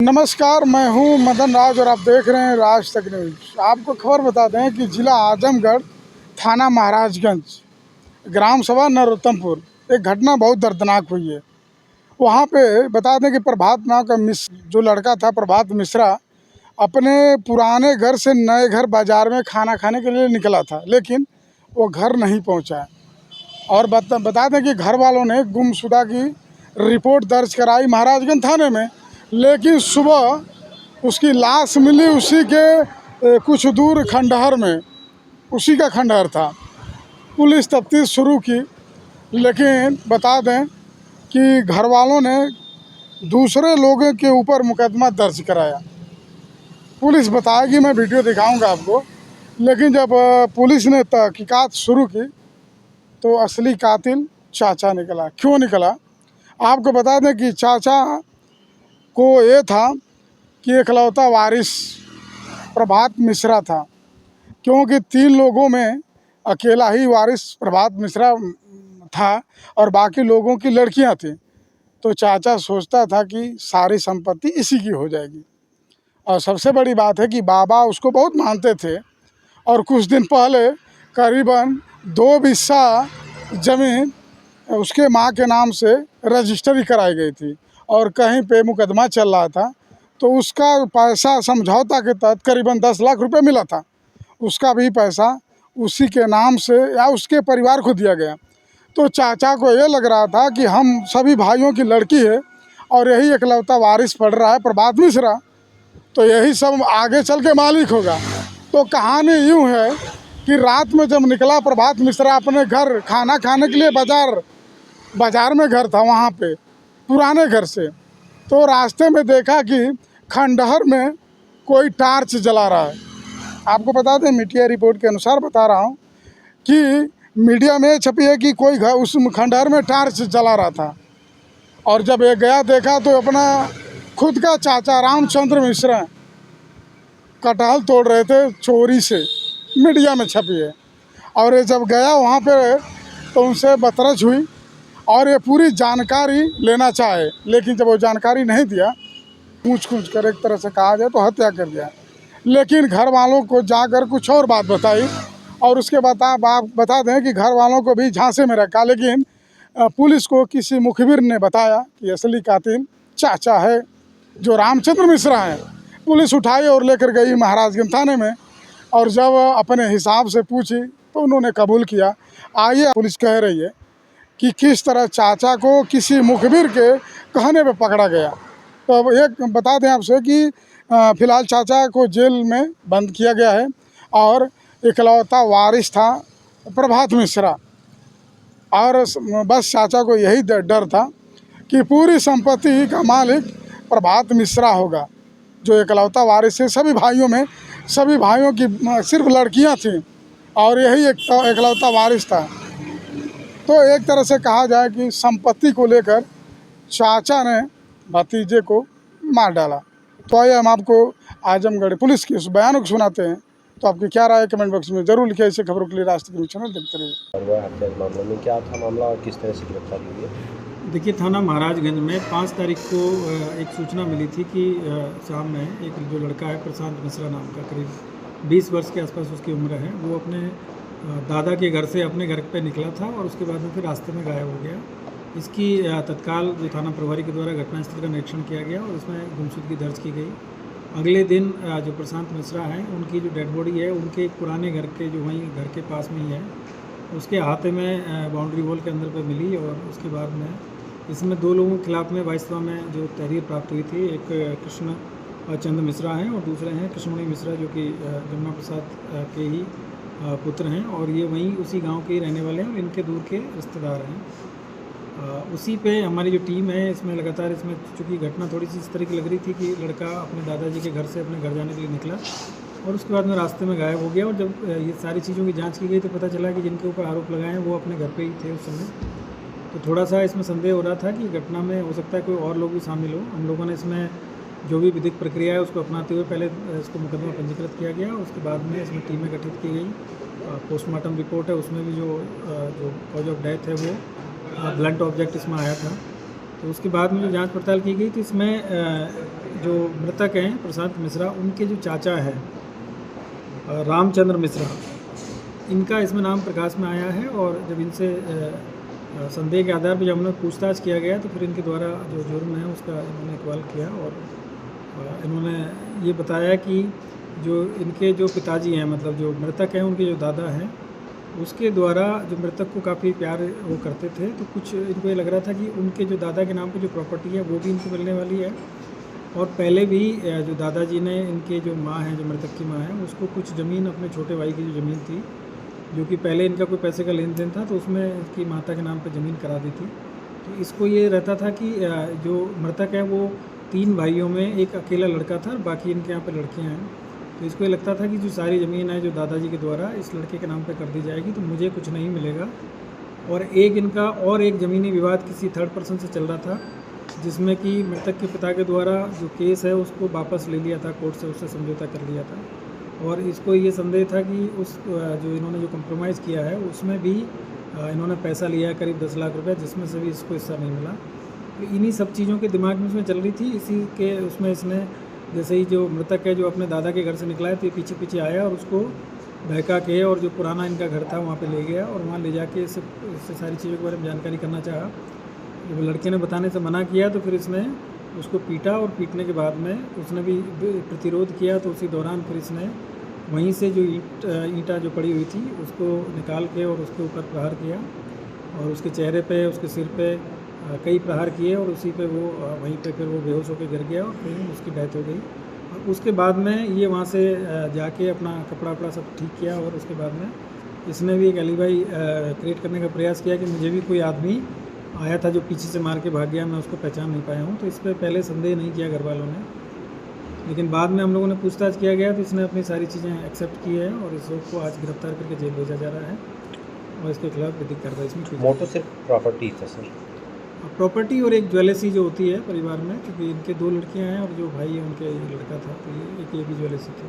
नमस्कार, मैं हूं मदन राज और आप देख रहे हैं राज तक न्यूज। आपको खबर बता दें कि जिला आजमगढ़, थाना महाराजगंज, ग्राम सभा नरोत्तमपुर एक घटना बहुत दर्दनाक हुई है। वहां पे बता दें कि प्रभात नाम का जो लड़का था, प्रभात मिश्रा, अपने पुराने घर से नए घर बाजार में खाना खाने के लिए निकला था, लेकिन वो घर नहीं पहुंचा। और बता दें कि घर वालों ने गुमशुदा की रिपोर्ट दर्ज कराई महाराजगंज थाने में, लेकिन सुबह उसकी लाश मिली उसी के कुछ दूर खंडहर में। उसी का खंडहर था। पुलिस तफ्तीश शुरू की, लेकिन बता दें कि घर वालों ने दूसरे लोगों के ऊपर मुकदमा दर्ज कराया। पुलिस बताएगी, मैं वीडियो दिखाऊंगा आपको। लेकिन जब पुलिस ने तहकीकात शुरू की तो असली कातिल चाचा निकला। क्यों निकला? आपको बता दें कि चाचा को ये था कि इकलौता वारिस प्रभात मिश्रा था, क्योंकि 3 लोगों में अकेला ही वारिस प्रभात मिश्रा था और बाकी लोगों की लड़कियां थीं। तो चाचा सोचता था कि सारी संपत्ति इसी की हो जाएगी। और सबसे बड़ी बात है कि बाबा उसको बहुत मानते थे और कुछ दिन पहले करीबन 2 बिस्सा ज़मीन उसके माँ के नाम से रजिस्ट्री कराई गई थी और कहीं पे मुकदमा चल रहा था। तो उसका पैसा समझौता के तहत करीबन 10 लाख रुपए मिला था। उसका भी पैसा उसी के नाम से या उसके परिवार को दिया गया। तो चाचा को ये लग रहा था कि हम सभी भाइयों की लड़की है और यही इकलौता वारिस पड़ रहा है प्रभात मिश्रा, तो यही सब आगे चल के मालिक होगा। तो कहानी यूँ है कि रात में जब निकला प्रभात मिश्रा अपने घर खाना खाने के लिए, बाजार में घर था वहाँ पे पुराने घर से, तो रास्ते में देखा कि खंडहर में कोई टार्च जला रहा है। आपको बता दें, मीडिया रिपोर्ट के अनुसार बता रहा हूँ कि मीडिया में छपी है कि कोई घर उस खंडहर में टार्च जला रहा था। और जब ये गया देखा तो अपना खुद का चाचा रामचंद्र मिश्रा कटहल तोड़ रहे थे चोरी से, मीडिया में छपी है। और ये जब गया वहाँ पे तो उनसे बतरज हुई और ये पूरी जानकारी लेना चाहे, लेकिन जब वो जानकारी नहीं दिया, पूछ कर एक तरह से कहा जाए तो हत्या कर दिया। लेकिन घर वालों को जाकर कुछ और बात बताई और उसके बता दें कि घर वालों को भी झांसे में रखा। लेकिन पुलिस को किसी मुखबिर ने बताया कि असली कातिल चाचा है, जो रामचंद्र मिश्रा है। पुलिस उठाई और लेकर गई महाराजगंज थाने में, और जब अपने हिसाब से पूछी तो उन्होंने कबूल किया। आइए, पुलिस कह रही है कि किस तरह चाचा को किसी मुखबिर के कहने पे पकड़ा गया। तो अब एक बता दें आपसे कि फ़िलहाल चाचा को जेल में बंद किया गया है और इकलौता वारिस था प्रभात मिश्रा। और बस चाचा को यही डर था कि पूरी संपत्ति का मालिक प्रभात मिश्रा होगा, जो इकलौता वारिस है। सभी भाइयों की सिर्फ लड़कियां थीं और यही इकलौता वारिस था। तो एक तरह से कहा जाए कि संपत्ति को लेकर चाचा ने भतीजे को मार डाला। तो आइए हम आपको आजमगढ़ पुलिस के उस बयान को सुनाते हैं। तो आपकी क्या राय है कमेंट बॉक्स में ज़रूर लिखिए। ऐसे खबरों के लिए राज तक न्यूज चैनल देखते रहिए। मामले में क्या था मामला और किस तरह से गिरफ्तारी हुई है? देखिए, थाना महाराजगंज में 5 तारीख को एक सूचना मिली थी कि शाम में एक जो लड़का है प्रशांत मिश्रा नाम का, करीब 20 वर्ष के आसपास उसकी उम्र है, वो अपने दादा के घर से अपने घर पे निकला था और उसके बाद में फिर रास्ते में गायब हो गया। इसकी तत्काल जो थाना प्रभारी के द्वारा घटनास्थल का निरीक्षण किया गया और उसमें गुमशुदगी दर्ज की गई। अगले दिन जो प्रशांत मिश्रा हैं, उनकी जो डेड बॉडी है उनके एक पुराने घर के जो वहीं घर के पास में ही है, उसके हाथे में बाउंड्री वॉल के अंदर पे मिली। और उसके बाद में इसमें 2 लोगों के खिलाफ में 22वां में जो तहरीर प्राप्त हुई थी, एक कृष्ण चंद्र मिश्रा हैं और दूसरे हैं कृष्णमणि मिश्रा, जो कि जमुना प्रसाद के ही पुत्र हैं और ये वहीं उसी गांव के ही रहने वाले हैं और इनके दूर के रिश्तेदार हैं। उसी पे हमारी जो टीम है, इसमें लगातार चूँकि घटना थोड़ी सी इस तरह की लग रही थी कि लड़का अपने दादाजी के घर से अपने घर जाने के लिए निकला और उसके बाद में रास्ते में गायब हो गया। और जब ये सारी चीज़ों की जांच की गई तो पता चला कि जिनके ऊपर आरोप लगाए हैं वो अपने घर पे ही थे उस समय। तो थोड़ा सा इसमें संदेह हो रहा था कि घटना में हो सकता है कोई और लोग भी शामिल हो। हम लोगों ने इसमें जो भी विधिक प्रक्रिया है उसको अपनाते हुए पहले इसको मुकदमा पंजीकृत किया गया। उसके बाद में इसमें टीमें गठित की गई। पोस्टमार्टम रिपोर्ट है, उसमें भी जो कॉज ऑफ डेथ है वो ब्लंट ऑब्जेक्ट इसमें आया था। तो उसके बाद में जो जांच पड़ताल की गई तो इसमें जो मृतक हैं प्रशांत मिश्रा, उनके जो चाचा हैं रामचंद्र मिश्रा, इनका इसमें नाम प्रकाश में आया है। और जब इनसे संदेह के आधार पर जब हमने पूछताछ किया गया तो फिर इनके द्वारा जो जुर्म है उसका इन्होंने इकबाल किया और इन्होंने ये बताया कि जो इनके जो पिताजी हैं, मतलब जो मृतक हैं उनके जो दादा हैं, उसके द्वारा जो मृतक को काफ़ी प्यार वो करते थे, तो कुछ इनको ये लग रहा था कि उनके जो दादा के नाम पे जो प्रॉपर्टी है वो भी इनको मिलने वाली है। और पहले भी जो दादाजी ने, इनके जो माँ हैं, जो मृतक की माँ है, उसको कुछ ज़मीन, अपने छोटे भाई की जो ज़मीन थी, जो कि पहले इनका कोई पैसे का लेन देन था, तो उसमें इसकी माता के नाम पर ज़मीन करा दी थी। तो इसको ये रहता था कि जो मृतक है वो 3 भाइयों में एक अकेला लड़का था, बाकी इनके यहाँ पर लड़कियाँ हैं। तो इसको ये लगता था कि जो सारी ज़मीन है जो दादाजी के द्वारा इस लड़के के नाम पे कर दी जाएगी तो मुझे कुछ नहीं मिलेगा। और एक ज़मीनी विवाद किसी थर्ड पर्सन से चल रहा था, जिसमें कि मृतक के पिता के द्वारा जो केस है उसको वापस ले लिया था कोर्ट से, उससे समझौता कर लिया था। और इसको ये संदेह था कि उस जो इन्होंने जो कम्प्रोमाइज़ किया है उसमें भी इन्होंने पैसा लिया है करीब 10 लाख रुपये, जिसमें से भी इसको हिस्सा नहीं मिला। तो इन्हीं सब चीज़ों के दिमाग में उसमें चल रही थी। इसी के उसमें इसने जैसे ही जो मृतक है जो अपने दादा के घर से निकला है तो ये पीछे पीछे आया और उसको बहका के और जो पुराना इनका घर था वहाँ पे ले गया और वहाँ ले जाके इससे सारी चीज़ों के बारे में जानकारी करना चाहा। जब लड़के ने बताने से मना किया तो फिर इसने उसको पीटा और पीटने के बाद में उसने भी प्रतिरोध किया। तो उसी दौरान फिर इसने वहीं से जो ईंटा जो पड़ी हुई थी उसको निकाल के और उसके ऊपर प्रहार किया और उसके चेहरे पे, उसके सिर पे कई प्रहार किए और उसी पे वो वहीं पे फिर वो बेहोश होकर गिर गया और फिर उसकी डेथ हो गई। और उसके बाद में ये वहाँ से जाके अपना कपड़ा वपड़ा सब ठीक किया और उसके बाद में इसने भी एक एलिबाई क्रिएट करने का प्रयास किया कि मुझे भी कोई आदमी आया था जो पीछे से मार के भाग गया, मैं उसको पहचान नहीं पाया हूँ। तो इस पर पहले संदेह नहीं किया घर वालों ने, लेकिन बाद में हम लोगों ने पूछताछ किया गया तो इसने अपनी सारी चीज़ें एक्सेप्ट की है और इस लोग को आज गिरफ्तार करके जेल भेजा जा रहा है और इसके खिलाफ विधिक कार्रवाई इसमें की। मोटो सिर्फ प्रॉपर्टी था सर? प्रॉपर्टी और एक ज्वेलरी जो होती है परिवार में, क्योंकि इनके 2 लड़कियां हैं और जो भाई है उनके लड़का था, तो ये भी ज्वेलरी थी।